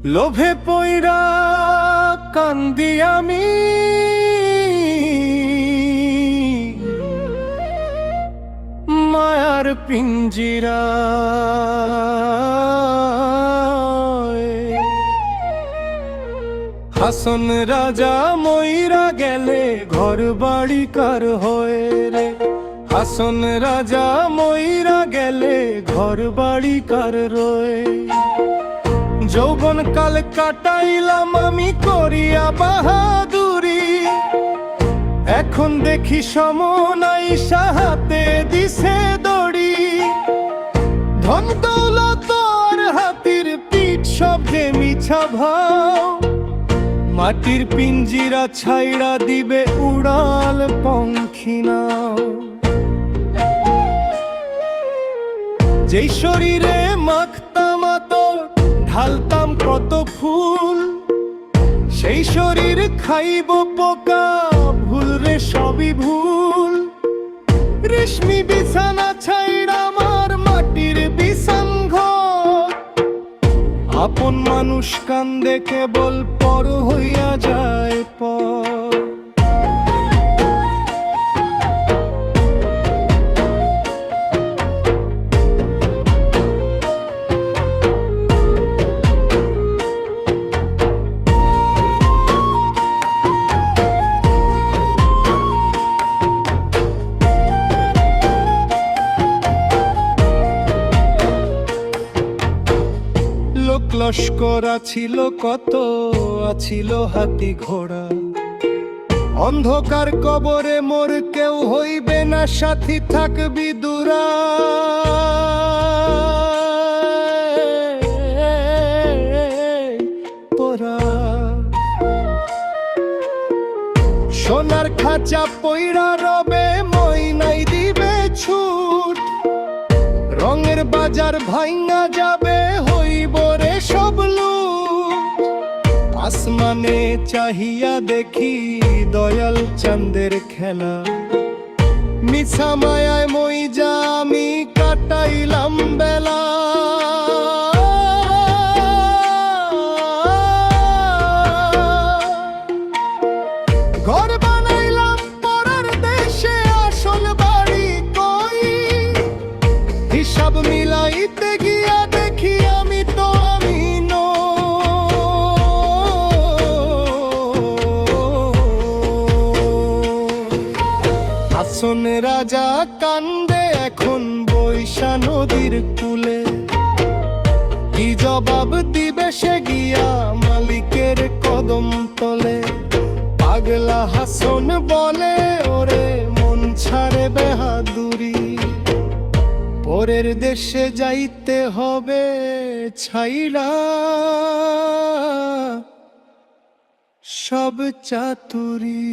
লোভে পইরা কান্দি আমি, মায়ার পিঞ্জিরায়। হাসন রাজা মইরা গেলে ঘর বাড়ি কার হয় রে। হাসন রাজা মইরা গেলে ঘর বাড়ি কার রয়। যৌবন কাল কাটাইলাম আমি করিয়া বাহাদুরি, এখন দেখি সমনাই সাহাতে দিছে দড়ি। ধন দৌলত আর হাতির পিঠ সব যে মিছা ভাও, মাটির পিঞ্জিরা ছাইড়া দিবে উড়াল পঙ্খিনা। যেই শরীরে মাখতাম আতর ঢালতাম কত ফুল, সেই শরীর খাইব পোকা, ভুল রে সবই ভুল। রেশমি বিছানা ছাইড়া আমার মাটির বিছান ঘর, আপন মানুষ কান্দে কেবল পর হইয়া যায় পর। লস্কর আছিল কত, আছিল হাতি ঘোড়া। অন্ধকার কবরে মোর কেউ হইবে না সাথী, থাকবি দূরা। সোনার খাঁচা পইড়া রবে, মইনাই দিবে ছুট। রঙের বাজার ভাঙ্গা যাবে, হইব রে সব লুট। আসমানে চাহিয়া দেখি দয়াল চাঁদের খেলা, মিছা মায়ায় মইজা আমি কাটাইলাম বেলা। ঘর বানাইলাম পরের দেশে, আসল বাড়ি কই? হিসাব মিলাইতে গিয়া দেখি আমি তো আমি হাসন রাজা কান্দে এখন বৈশা নদীর কূলে। কি জবাব দিবে সে গিয়া মালিকের কদম তলে? পাগলা হাসন বলে ওরে মন ছাড়ে বেহাদুরি, পরের দেশে যাইতে হবে ছাইড়া সব চাতুরি।